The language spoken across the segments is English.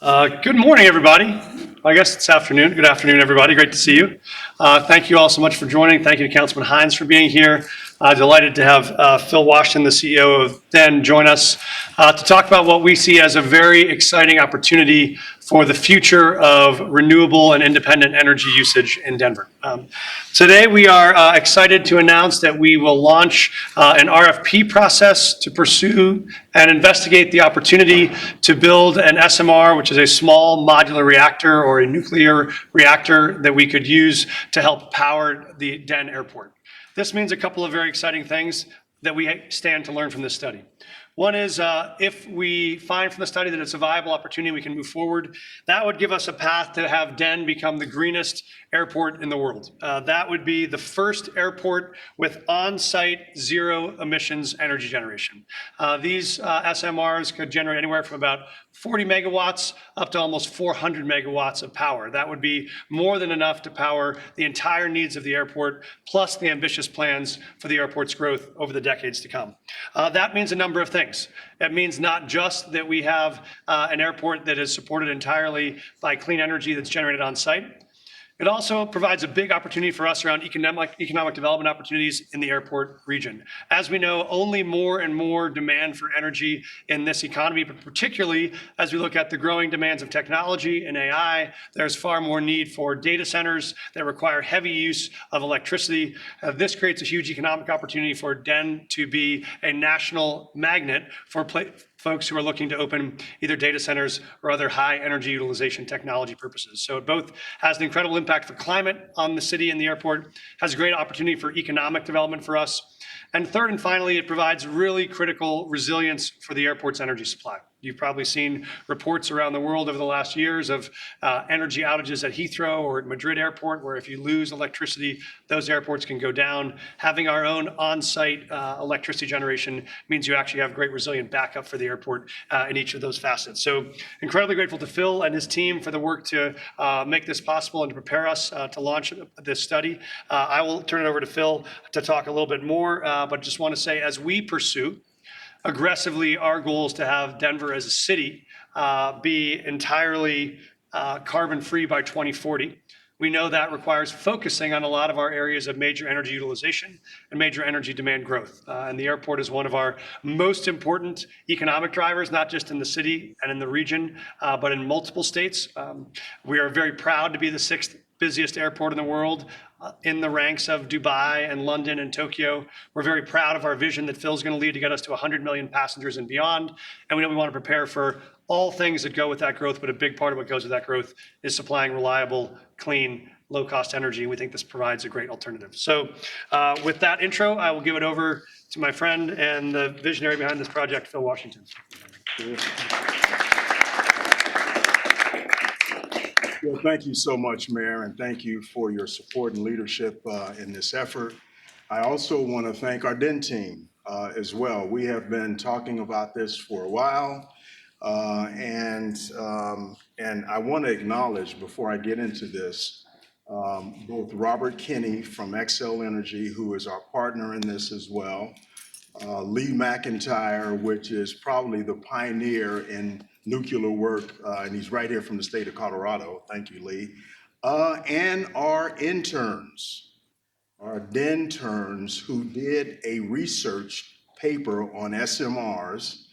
Good morning, everybody. I guess it's afternoon. Good afternoon, everybody. Great to see you. Thank you all so much for joining. Thank you to Councilman Hines for being here. Delighted to have Phil Washington, the CEO of DEN, join us to talk about what we see as a very exciting opportunity for the future of renewable and independent energy usage in Denver. Today, we are excited to announce that we will launch an RFP process to pursue and investigate the opportunity to build an SMR, which is a small modular reactor or a nuclear reactor that we could use to help power the DEN airport. This means a couple of very exciting things that we stand to learn from this study. One is if we find from the study that it's a viable opportunity, we can move forward. That would give us a path to have DEN become the greenest airport in the world. That would be the first airport with on-site zero emissions energy generation. These SMRs could generate anywhere from about 40 megawatts up to almost 400 megawatts of power. That would be more than enough to power the entire needs of the airport, plus the ambitious plans for the airport's growth over the decades to come. That means a number of things. It means not just that we have an airport that is supported entirely by clean energy that's generated on site. It also provides a big opportunity for us around economic development opportunities in the airport region. As we know, only more and more demand for energy in this economy, but particularly as we look at the growing demands of technology and AI, there's far more need for data centers that require heavy use of electricity. This creates a huge economic opportunity for DEN to be a national magnet for folks who are looking to open either data centers or other high energy utilization technology purposes. So it both has an incredible impact for climate on the city and the airport, has a great opportunity for economic development for us. And third and finally, it provides really critical resilience for the airport's energy supply. You've probably seen reports around the world over the last years of energy outages at Heathrow or at Madrid Airport, where if you lose electricity, those airports can go down. Having our own on-site electricity generation means you actually have great resilient backup for the airport in each of those facets. So incredibly grateful to Phil and his team for the work to make this possible and to prepare us to launch this study. I will turn it over to Phil to talk a little bit more, but just want to say as we pursue aggressively our goal is to have Denver as a city be entirely carbon-free by 2040. We know that requires focusing on a lot of our areas of major energy utilization and major energy demand growth. And the airport is one of our most important economic drivers, not just in the city and in the region, but in multiple states. We are very proud to be the sixth busiest airport in the world, in the ranks of Dubai and London and Tokyo. We're very proud of our vision that Phil's going to lead to get us to 100 million passengers and beyond. And we know we want to prepare for all things that go with that growth, but a big part of what goes with that growth is supplying reliable, clean, low-cost energy. And we think this provides a great alternative. So with that intro, I will give it over to my friend and the visionary behind this project, Phil Washington. Well, thank you so much, Mayor, and thank you for your support and leadership in this effort. I also want to thank our DEN team as well. We have been talking about this for a while, and I want to acknowledge before I get into this, both Robert Kinney from Xcel Energy, who is our partner in this as well, Lee McIntyre, which is probably the pioneer in nuclear work, and he's right here from the state of Colorado. Thank you, Lee. And our interns, our DENterns, who did a research paper on SMRs.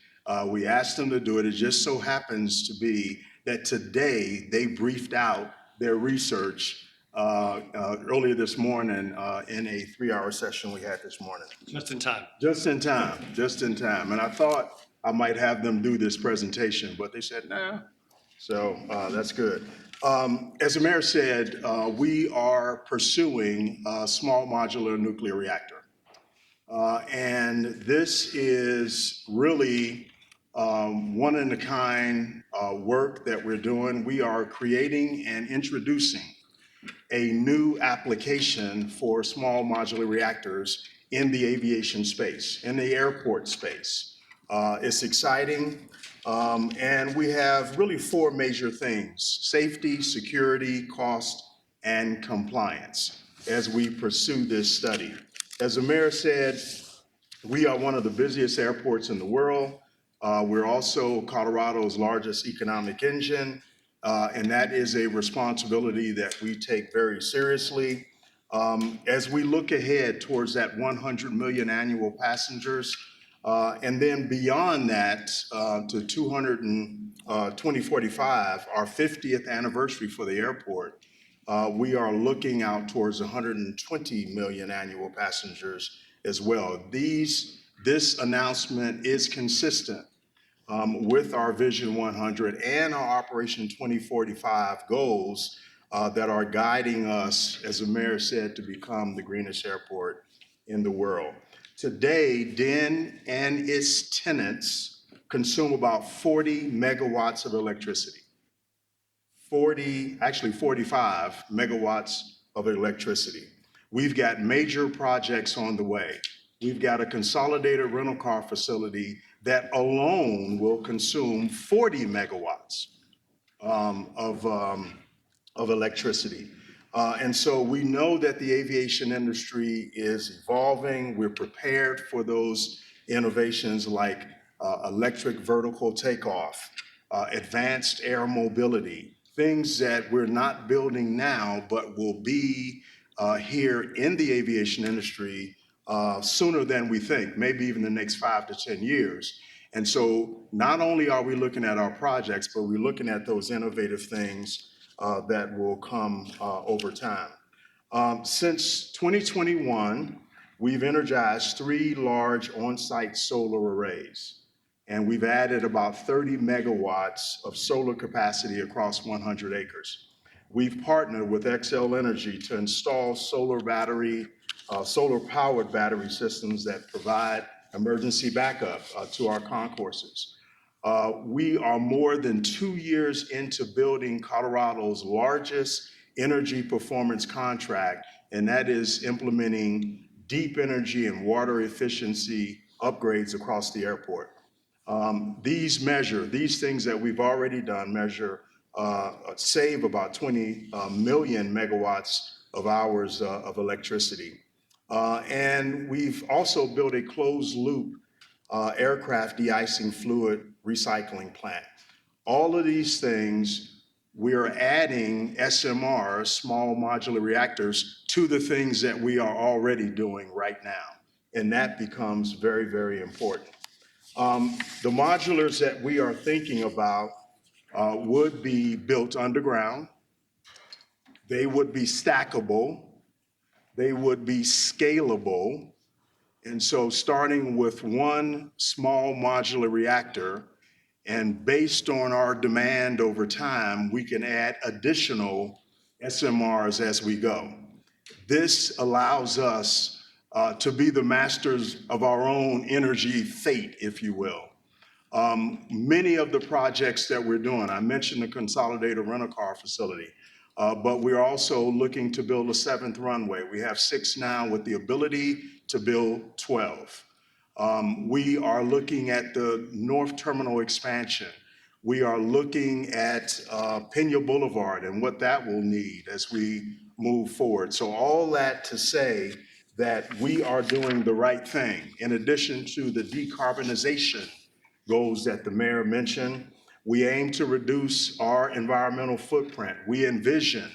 We asked them to do it. It just so happens to be that today they briefed out their research earlier this morning in a 3-hour session we had this morning. Just in time. Just in time, just in time. And I thought I might have them do this presentation, but they said, nah. So that's good. As the mayor said, we are pursuing a small modular nuclear reactor. And this is really one-in-a-kind work that we're doing. We are creating and introducing a new application for small modular reactors in the aviation space, in the airport space. It's exciting, and we have really 4 major things: safety, security, cost, and compliance as we pursue this study. As the mayor said, we are one of the busiest airports in the world. We're also Colorado's largest economic engine, and that is a responsibility that we take very seriously. As we look ahead towards that 100 million annual passengers, and then beyond that to 2045, our 50th anniversary for the airport, we are looking out towards 120 million annual passengers as well. This announcement is consistent with our Vision 100 and our Operation 2045 goals that are guiding us, as the mayor said, to become the greenest airport in the world. Today, DEN and its tenants consume about 40 megawatts of electricity. 45 megawatts of electricity. We've got major projects on the way. We've got a consolidated rental car facility that alone will consume 40 megawatts of electricity. And so we know that the aviation industry is evolving. We're prepared for those innovations like electric vertical takeoff, advanced air mobility, things that we're not building now, but will be here in the aviation industry sooner than we think, maybe even the next 5 to 10 years. And so not only are we looking at our projects, but we're looking at those innovative things that will come over time. Since 2021, we've energized 3 large on-site solar arrays, and we've added about 30 megawatts of solar capacity across 100 acres. We've partnered with Xcel Energy to install solar-powered battery systems that provide emergency backup to our concourses. We are more than 2 years into building Colorado's largest energy performance contract, and that is implementing deep energy and water efficiency upgrades across the airport. These things that we've already done save about 20 million megawatts of hours of electricity. And we've also built a closed loop aircraft de-icing fluid recycling plant. All of these things, we're adding SMRs, small modular reactors, to the things that we are already doing right now. And that becomes very, very important. The modulars that we are thinking about would be built underground. They would be stackable. They would be scalable. And so starting with one small modular reactor, and based on our demand over time, we can add additional SMRs as we go. This allows us to be the masters of our own energy fate, if you will. Many of the projects that we're doing, I mentioned the consolidated rental car facility, but we're also looking to build a 7th runway. We have 6 now with the ability to build 12. We are looking at the North Terminal expansion. We are looking at Pena Boulevard and what that will need as we move forward. So all that to say that we are doing the right thing. In addition to the decarbonization goals that the mayor mentioned, we aim to reduce our environmental footprint. We envision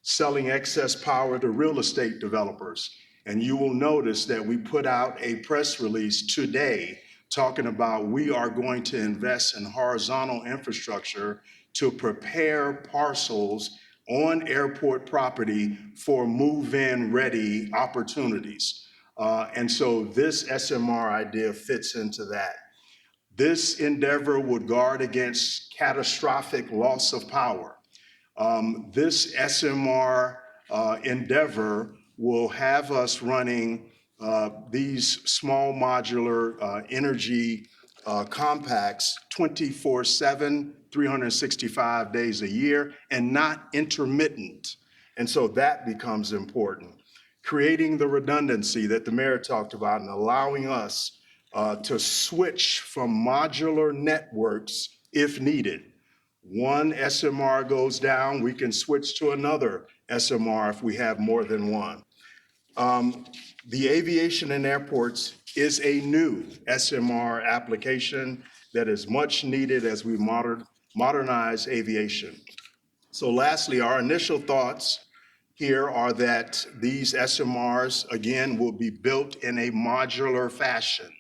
selling excess power to real estate developers. And you will notice that we put out a press release today talking about we are going to invest in horizontal infrastructure to prepare parcels on airport property for move-in ready opportunities. And so this SMR idea fits into that. This endeavor would guard against catastrophic loss of power. This SMR endeavor will have us running these small modular energy compacts 24/7, 365 days a year, and not intermittent. And so that becomes important. Creating the redundancy that the mayor talked about and allowing us to switch from modular networks if needed. One SMR goes down, we can switch to another SMR if we have more than one. The aviation and airports is a new SMR application that is much needed as we modernize aviation. So lastly, our initial thoughts here are that these SMRs, again, will be built in a modular fashion.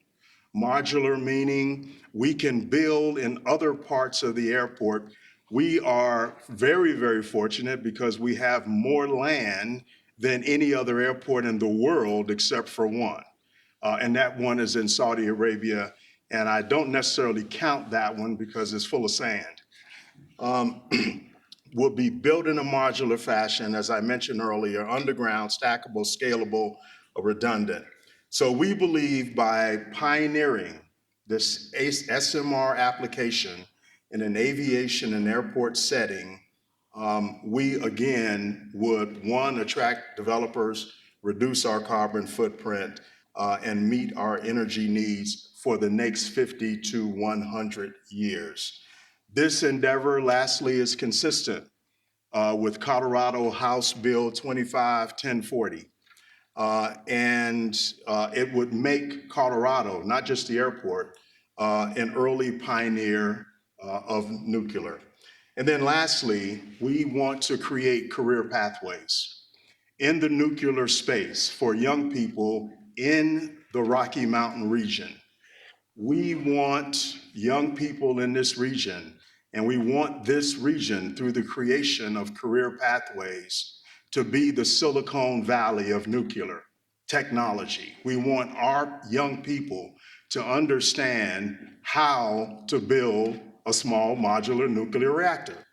Modular meaning we can build in other parts of the airport. We are very, very fortunate because we have more land than any other airport in the world except for one. And that one is in Saudi Arabia. And I don't necessarily count that one because it's full of sand. Will be built in a modular fashion, as I mentioned earlier, underground, stackable, scalable, redundant. So we believe by pioneering this SMR application in an aviation and airport setting, we again would, one, attract developers, reduce our carbon footprint, and meet our energy needs for the next 50 to 100 years. This endeavor, lastly, is consistent with Colorado House Bill 251040. And it would make Colorado, not just the airport, an early pioneer of nuclear. And then lastly, we want to create career pathways in the nuclear space for young people in the Rocky Mountain region. We want young people in this region, and we want this region, through the creation of career pathways, to be the Silicon Valley of nuclear technology. We want our young people to understand how to build a small modular nuclear reactor.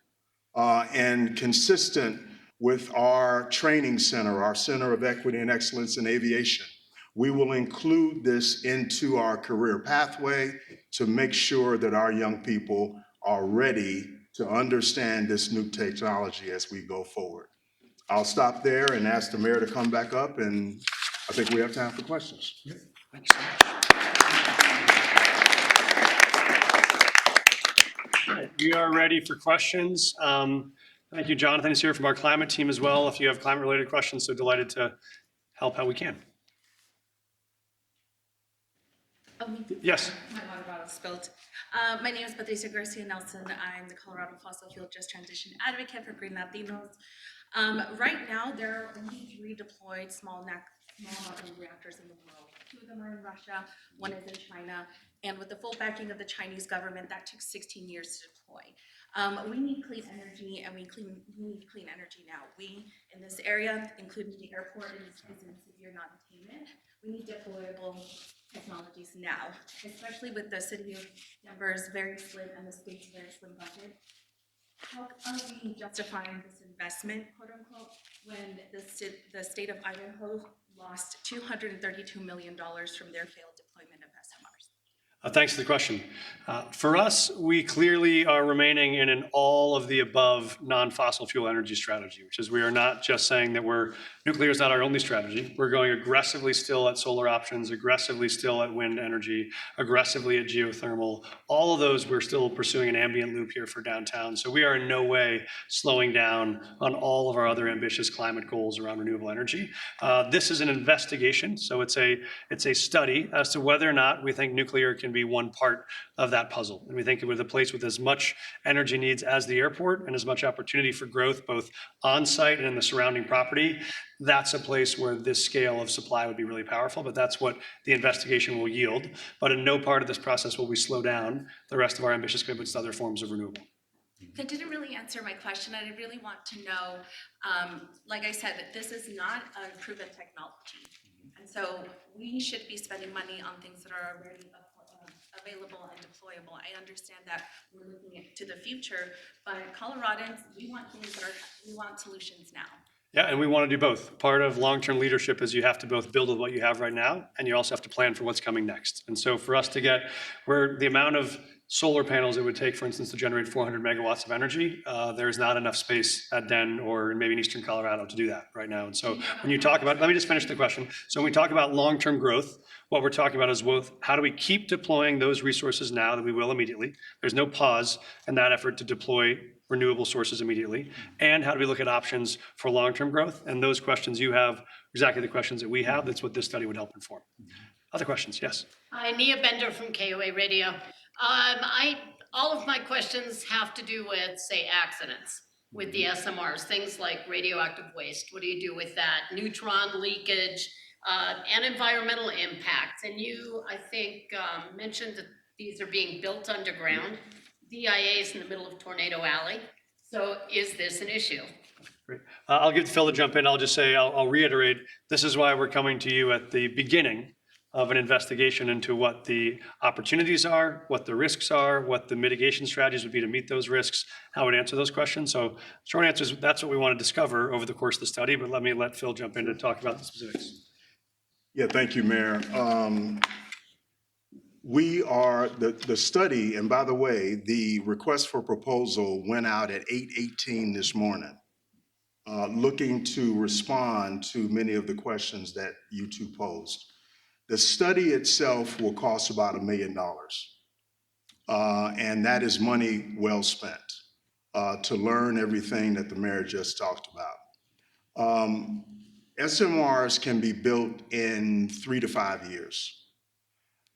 And consistent with our training center, our Center of Equity and Excellence in Aviation, we will include this into our career pathway to make sure that our young people are ready to understand this new technology as we go forward. I'll stop there and ask the mayor to come back up, and I think we have time for questions. Thank you so much. All right, we are ready for questions. Thank you, Jonathan is here from our climate team as well. If you have climate-related questions, so delighted to help how we can. Yes. My water bottle spilled. My name is Patricia Garcia Nelson. I'm the Colorado Fossil Fuel Just Transition Advocate for Green Latinos. Right now, there are only 3 deployed small modular reactors in the world. 2 of them are in Russia, 1 is in China, and with the full backing of the Chinese government, that took 16 years to deploy. We need clean energy, and we need clean energy now. We, in this area, including the airport, is in severe non-attainment. We need deployable technologies now, especially with the city of Denver's very slim and the state's very slim budget. How are we justifying this investment, quote unquote, when the state of Idaho lost $232 million from their failed deployment of SMRs? Thanks for the question. For us, we clearly are remaining in an all of the above non-fossil fuel energy strategy, which is we are not just saying that nuclear is not our only strategy. We're going aggressively still at solar options, aggressively still at wind energy, aggressively at geothermal. All of those, we're still pursuing an ambient loop here for downtown. So we are in no way slowing down on all of our other ambitious climate goals around renewable energy. This is an investigation, so it's a study as to whether or not we think nuclear can be one part of that puzzle. And we think with a place with as much energy needs as the airport and as much opportunity for growth, both on-site and in the surrounding property, that's a place where this scale of supply would be really powerful, but that's what the investigation will yield. But in no part of this process will we slow down the rest of our ambitious commitments to other forms of renewable. That didn't really answer my question. I really want to know, like I said, that this is not a proven technology. And so we should be spending money on things that are already available and deployable. I understand that we're looking to the future, but Coloradans, we want solutions now. Yeah, and we want to do both. Part of long-term leadership is you have to both build with what you have right now, and you also have to plan for what's coming next. And so for us to get where the amount of solar panels it would take, for instance, to generate 400 megawatts of energy, there's not enough space at Den or maybe in eastern Colorado to do that right now. And so when you talk about, let me just finish the question. So when we talk about long-term growth, what we're talking about is both how do we keep deploying those resources now that we will immediately. There's no pause in that effort to deploy renewable sources immediately. And how do we look at options for long-term growth? And those questions you have, exactly the questions that we have. That's what this study would help inform. Other questions? Yes. Hi, Nia Bender from KOA Radio. All of my questions have to do with, say, accidents with the SMRs, things like radioactive waste. What do you do with that? Neutron leakage, and environmental impacts. And you, I think, mentioned that these are being built underground. DIA is in the middle of Tornado Alley. So is this an issue? Great. I'll give Phil to jump in. I'll just say, I'll reiterate, this is why we're coming to you at the beginning of an investigation into what the opportunities are, what the risks are, what the mitigation strategies would be to meet those risks, how we'd answer those questions. So short answer is that's what we want to discover over the course of the study, but let Phil jump in to talk about the specifics. Yeah, thank you, Mayor. We are, the study, and by the way, the request for proposal went out at 8:18 this morning, looking to respond to many of the questions that you two posed. The study itself will cost about $1 million. And that is money well spent to learn everything that the mayor just talked about. SMRs can be built in 3 to 5 years.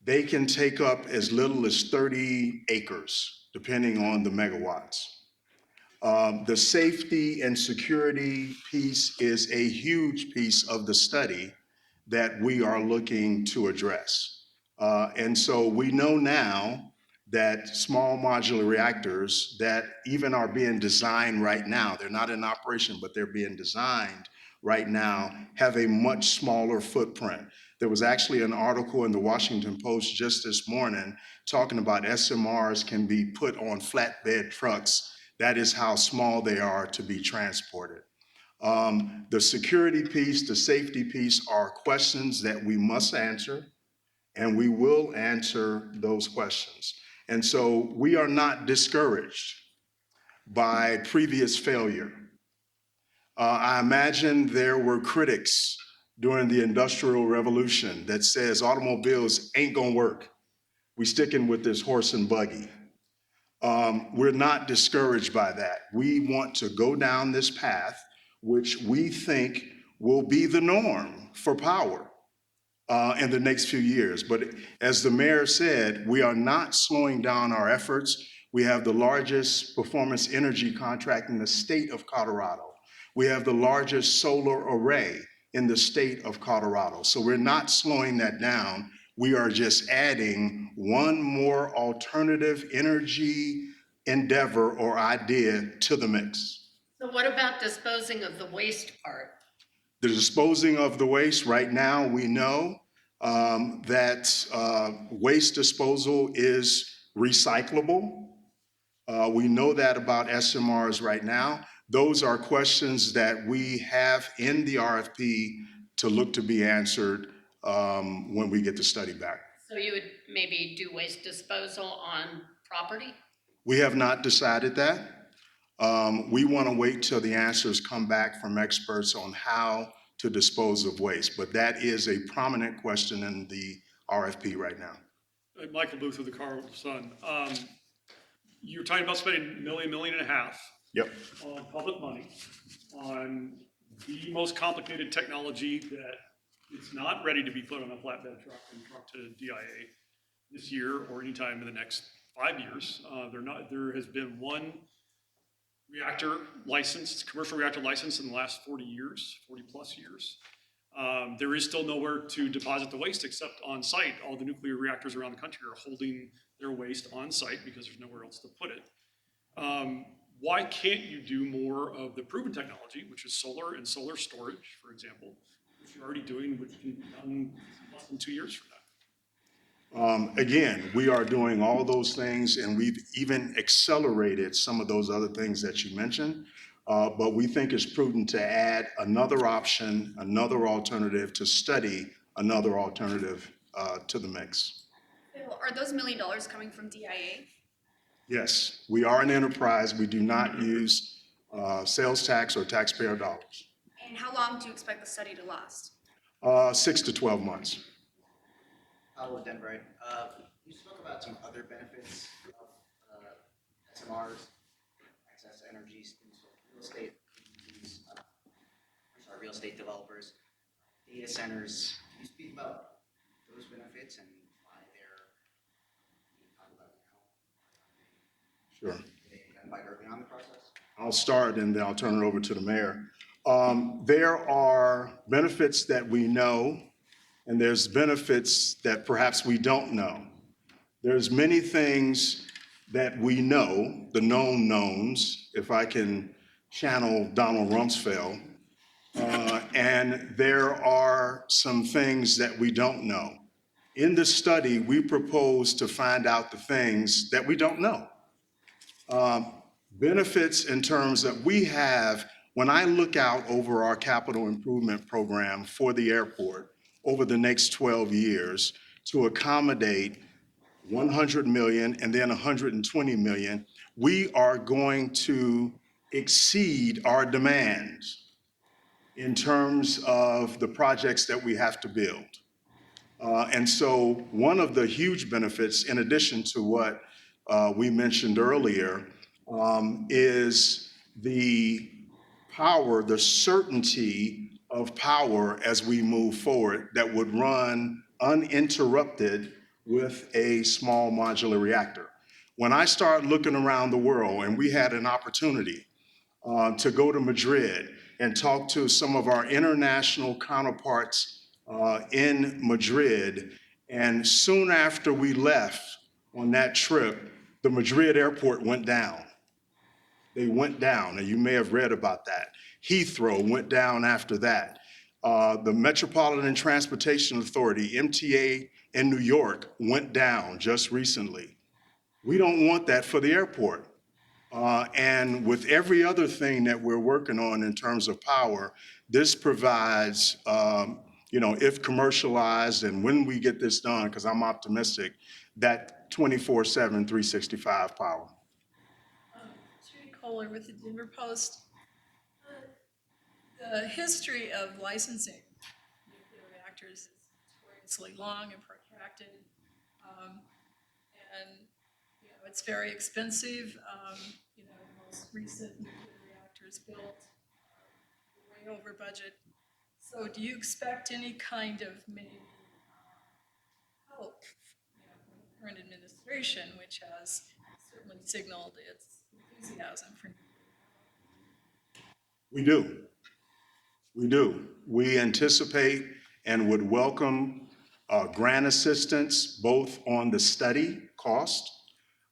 They can take up as little as 30 acres, depending on the megawatts. The safety and security piece is a huge piece of the study that we are looking to address. And so we know now that small modular reactors that even are being designed right now, they're not in operation, but they're being designed right now, have a much smaller footprint. There was actually an article in the Washington Post just this morning talking about SMRs can be put on flatbed trucks. That is how small they are to be transported. The security piece, the safety piece are questions that we must answer, and we will answer those questions. And so we are not discouraged by previous failure. I imagine there were critics during the Industrial Revolution that says automobiles ain't gonna work. We sticking with this horse and buggy. We're not discouraged by that. We want to go down this path, which we think will be the norm for power in the next few years. But as the mayor said, we are not slowing down our efforts. We have the largest performance energy contract in the state of Colorado. We have the largest solar array in the state of Colorado. So we're not slowing that down. We are just adding one more alternative energy endeavor or idea to the mix. So what about disposing of the waste part? The disposing of the waste, right now, we know that waste disposal is recyclable. We know that about SMRs right now. Those are questions that we have in the RFP to look to be answered when we get the study back. So you would maybe do waste disposal on property? We have not decided that. We want to wait till the answers come back from experts on how to dispose of waste, but that is a prominent question in the RFP right now. Michael Booth with the Colorado Sun. You're talking about spending $1.5 million Yep. on public money on the most complicated technology that it's not ready to be put on a flatbed truck and truck to DIA this year or anytime in the next 5 years. There has been one reactor license, commercial reactor license in the last 40 plus years. There is still nowhere to deposit the waste except on site. All the nuclear reactors around the country are holding their waste on site because there's nowhere else to put it. Why can't you do more of the proven technology, which is solar and solar storage, for example, which you're already doing, which can be done less than 2 years from now? Again, we are doing all those things, and we've even accelerated some of those other things that you mentioned. But we think it's prudent to add another option, another alternative, to study another alternative to the mix. Phil, are those $1 million coming from DIA? Yes, we are an enterprise. We do not use sales tax or taxpayer dollars. And how long do you expect the study to last? 6 to 12 months. With Denver, you spoke about some other benefits of SMRs, access to energy, real estate agencies, real estate developers, data centers. Can you speak about those benefits and why they're being talked about now? Sure. identified early on in the process? I'll start and then I'll turn it over to the mayor. There are benefits that we know, and there's benefits that perhaps we don't know. There's many things that we know, the known knowns, if I can channel Donald Rumsfeld, and there are some things that we don't know. In this study, we propose to find out the things that we don't know. Benefits in terms that we have, when I look out over our capital improvement program for the airport over the next 12 years to accommodate 100 million and then 120 million, we are going to exceed our demands in terms of the projects that we have to build. And so one of the huge benefits, in addition to what we mentioned earlier, is the power, the certainty of power as we move forward that would run uninterrupted with a small modular reactor. When I start looking around the world, and we had an opportunity to go to Madrid and talk to some of our international counterparts in Madrid. And soon after we left on that trip, the Madrid airport went down. They went down, and you may have read about that. Heathrow went down after that. The Metropolitan Transportation Authority, MTA in New York, went down just recently. We don't want that for the airport. And with every other thing that we're working on in terms of power, this provides, if commercialized and when we get this done, because I'm optimistic, that 24/7, 365 power. Judy Kohler with the Denver Post. The history of licensing nuclear reactors is notoriously long and protracted. And it's very expensive. The most recent nuclear reactors built way over budget. So do you expect any kind of maybe help from the current administration, which has certainly signaled its enthusiasm for nuclear? We do. We do. We anticipate and would welcome grant assistance both on the study cost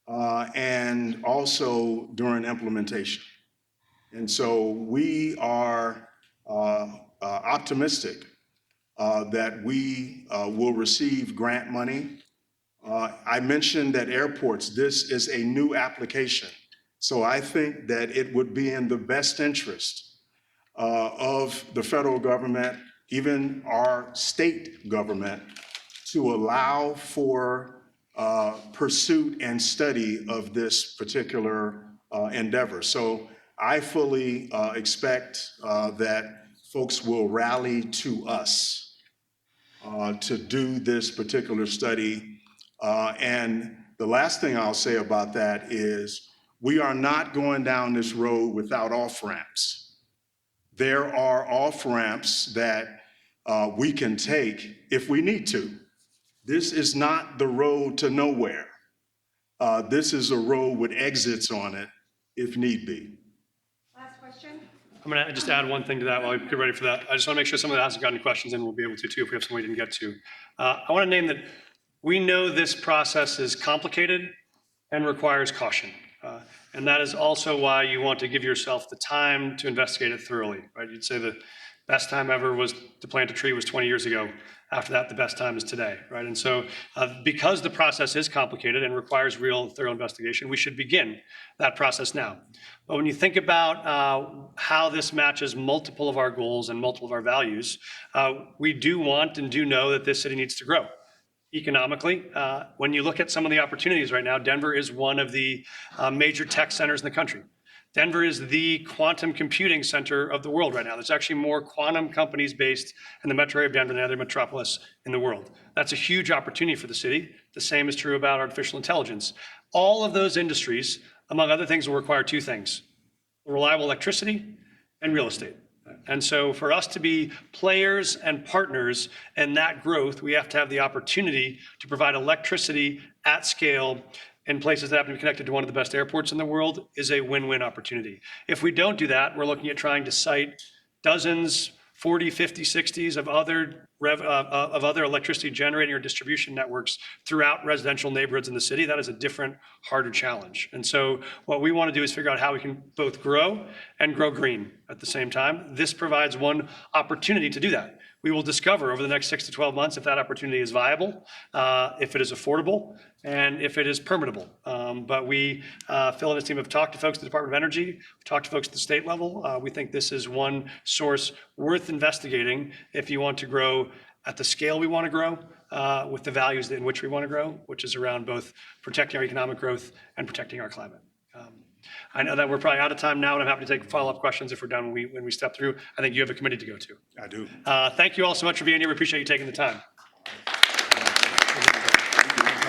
and also during implementation. And so we are optimistic that we will receive grant money. I mentioned that airports, this is a new application. So I think that it would be in the best interest of the federal government, even our state government, to allow for pursuit and study of this particular endeavor. So I fully expect that folks will rally to us to do this particular study. And the last thing I'll say about that is we are not going down this road without off-ramps. There are off-ramps that we can take if we need to. This is not the road to nowhere. This is a road with exits on it if need be. Last question? I'm going to just add one thing to that while we get ready for that. I just want to make sure someone that hasn't got any questions in will be able to too if we have someone we didn't get to. I want to name that we know this process is complicated and requires caution. And that is also why you want to give yourself the time to investigate it thoroughly, right? You'd say the best time ever was to plant a tree was 20 years ago. After that, the best time is today, right? And so because the process is complicated and requires real thorough investigation, we should begin that process now. But when you think about how this matches multiple of our goals and multiple of our values, we do want and do know that this city needs to grow. Economically, when you look at some of the opportunities right now, Denver is one of the major tech centers in the country. Denver is the quantum computing center of the world right now. There's actually more quantum companies based in the metro area of Denver than any other metropolis in the world. That's a huge opportunity for the city. The same is true about artificial intelligence. All of those industries, among other things, will require two things: reliable electricity and real estate. And so for us to be players and partners in that growth, we have to have the opportunity to provide electricity at scale in places that happen to be connected to one of the best airports in the world is a win-win opportunity. If we don't do that, we're looking at trying to site dozens, 40, 50, 60s of other electricity generating or distribution networks throughout residential neighborhoods in the city. That is a different, harder challenge. And so what we want to do is figure out how we can both grow and grow green at the same time. This provides one opportunity to do that. We will discover over the next 6 to 12 months if that opportunity is viable, if it is affordable, and if it is permittable. But we, Phil and his team, have talked to folks at the Department of Energy, we've talked to folks at the state level. We think this is one source worth investigating if you want to grow at the scale we want to grow, with the values in which we want to grow, which is around both protecting our economic growth and protecting our climate. I know that we're probably out of time now, and I'm happy to take follow-up questions if we're done when we step through. I think you have a committee to go to. I do. Thank you all so much for being here. We appreciate you taking the time.